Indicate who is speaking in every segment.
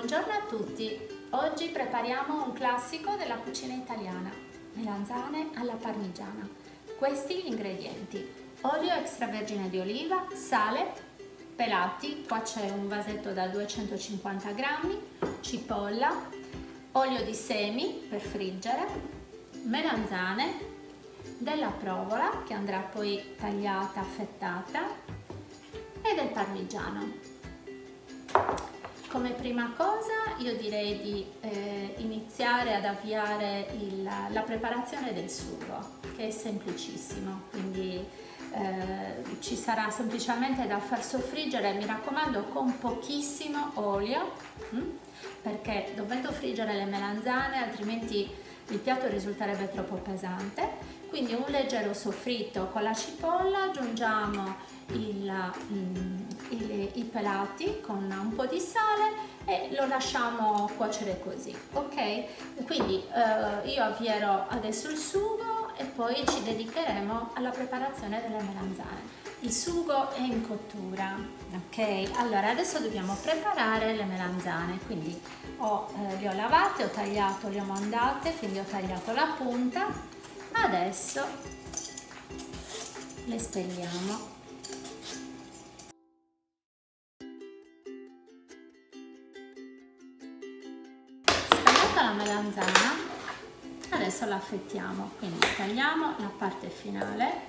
Speaker 1: Buongiorno a tutti! Oggi prepariamo un classico della cucina italiana, melanzane alla parmigiana. Questi gli ingredienti: olio extravergine di oliva, sale, pelati, qua c'è un vasetto da 250 grammi, cipolla, olio di semi per friggere, melanzane, della provola che andrà poi tagliata, affettata e del parmigiano. Come prima cosa io direi di iniziare ad avviare la preparazione del sugo, che è semplicissimo, quindi ci sarà semplicemente da far soffriggere, mi raccomando, con pochissimo olio, perché dovendo friggere le melanzane altrimenti il piatto risulterebbe troppo pesante. Quindi un leggero soffritto con la cipolla, aggiungiamo i pelati con un po' di sale e lo lasciamo cuocere così, ok? Quindi io avvierò adesso il sugo e poi ci dedicheremo alla preparazione delle melanzane. Il sugo è in cottura, ok? Allora adesso dobbiamo preparare le melanzane, quindi le ho lavate, ho tagliato, le ho mandate, quindi ho tagliato la punta. Adesso le spelliamo. Spellata la melanzana, adesso la affettiamo, quindi tagliamo la parte finale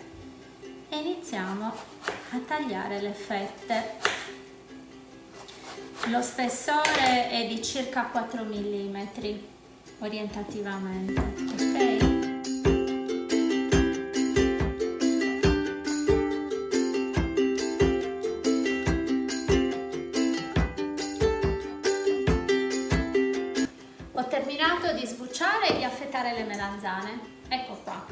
Speaker 1: e iniziamo a tagliare le fette. Lo spessore è di circa 4 mm orientativamente, ok? Ho terminato di sbucciare e di affettare le melanzane, ecco qua.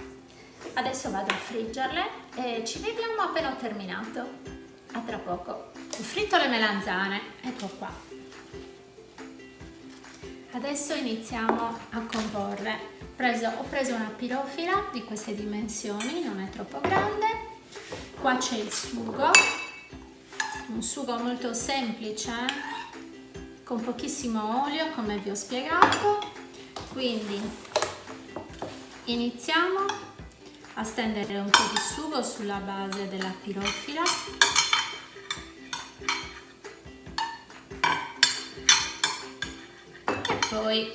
Speaker 1: Adesso vado a friggerle e ci vediamo appena ho terminato. A tra poco. Ho fritto le melanzane, ecco qua. Adesso iniziamo a comporre. Ho preso una pirofila di queste dimensioni, non è troppo grande. Qua c'è il sugo, un sugo molto semplice, con pochissimo olio come vi ho spiegato. Quindi iniziamo a stendere un po' di sugo sulla base della pirofila e poi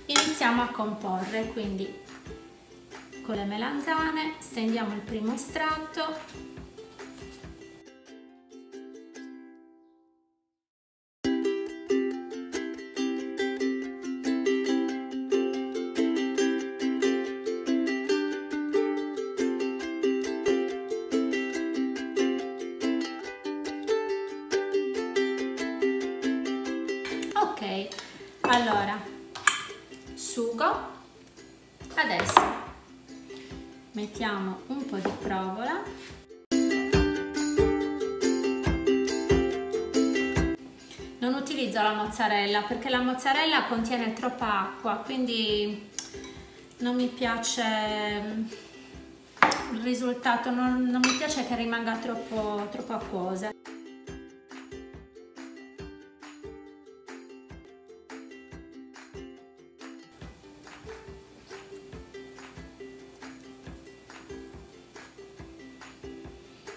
Speaker 1: iniziamo a comporre. Quindi con le melanzane stendiamo il primo strato, ok. Allora, sugo, adesso mettiamo un po' di provola, non utilizzo la mozzarella perché la mozzarella contiene troppa acqua, quindi non mi piace il risultato, non mi piace che rimanga troppo acquosa.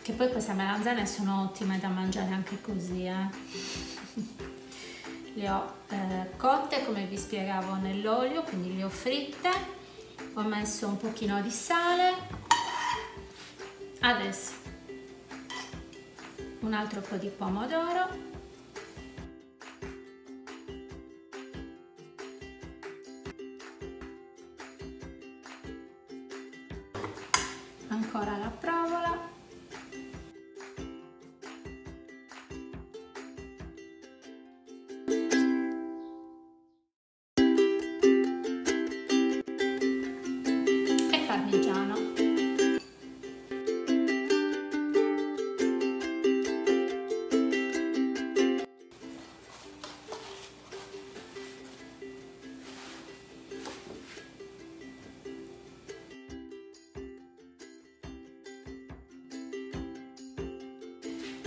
Speaker 1: Che poi queste melanzane sono ottime da mangiare anche così, Le ho cotte come vi spiegavo nell'olio, quindi le ho fritte, ho messo un pochino di sale. Adesso un altro po' di pomodoro, ancora la provola, parmigiano.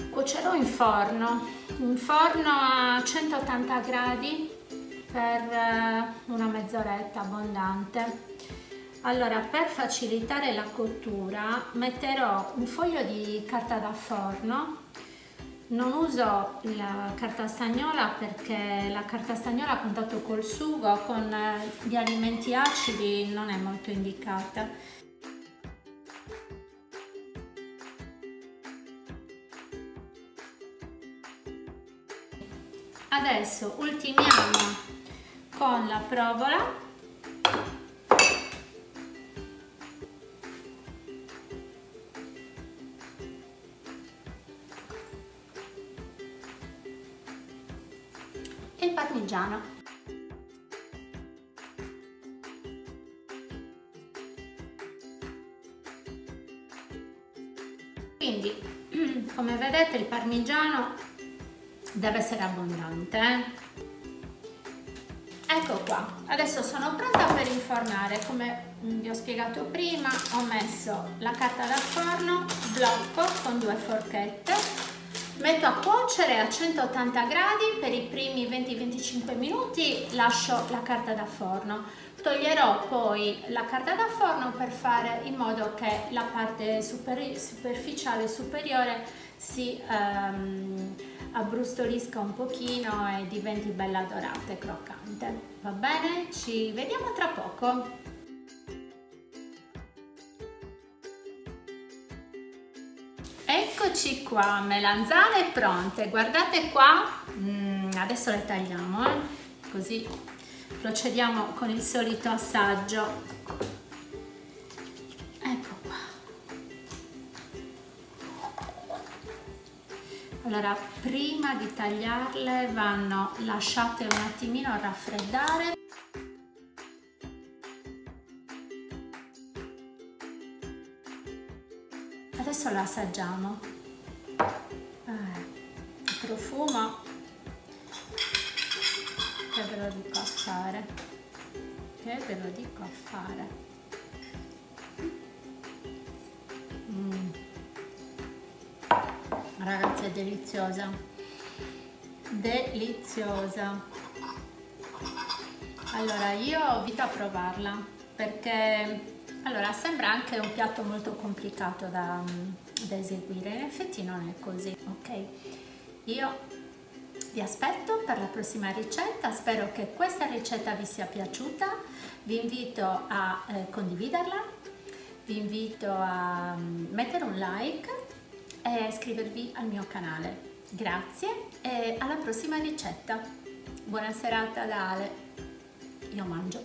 Speaker 1: Cuocerò in forno in forno a 180 gradi per una mezz'oretta abbondante. Allora, per facilitare la cottura metterò un foglio di carta da forno. Non uso la carta stagnola perché la carta stagnola a contatto col sugo con gli alimenti acidi non è molto indicata. Adesso ultimiamo con la provola. E il parmigiano. Quindi, come vedete, il parmigiano deve essere abbondante. Ecco qua, adesso sono pronta per infornare. Come vi ho spiegato prima, ho messo la carta da forno, blocco con 2 forchette, metto a cuocere a 180 gradi per i primi 20-25 minuti, lascio la carta da forno. Toglierò poi la carta da forno per fare in modo che la parte superficiale superiore si abbrustolisca un pochino e diventi bella dorata e croccante. Va bene? Ci vediamo tra poco. Eccoci qua, melanzane pronte, guardate qua. Adesso le tagliamo, così procediamo con il solito assaggio. Ecco qua. Allora, prima di tagliarle vanno lasciate un attimino raffreddare. Adesso la assaggiamo. Il profumo che ve lo dico a fare. Ragazzi, è deliziosa, deliziosa. Allora, io ho invito a provarla perché allora sembra anche un piatto molto complicato da eseguire, in effetti non è così. Ok, io vi aspetto per la prossima ricetta, spero che questa ricetta vi sia piaciuta, vi invito a condividerla, vi invito a mettere un like e iscrivervi al mio canale. Grazie e alla prossima ricetta. Buona serata da Ale. Io mangio.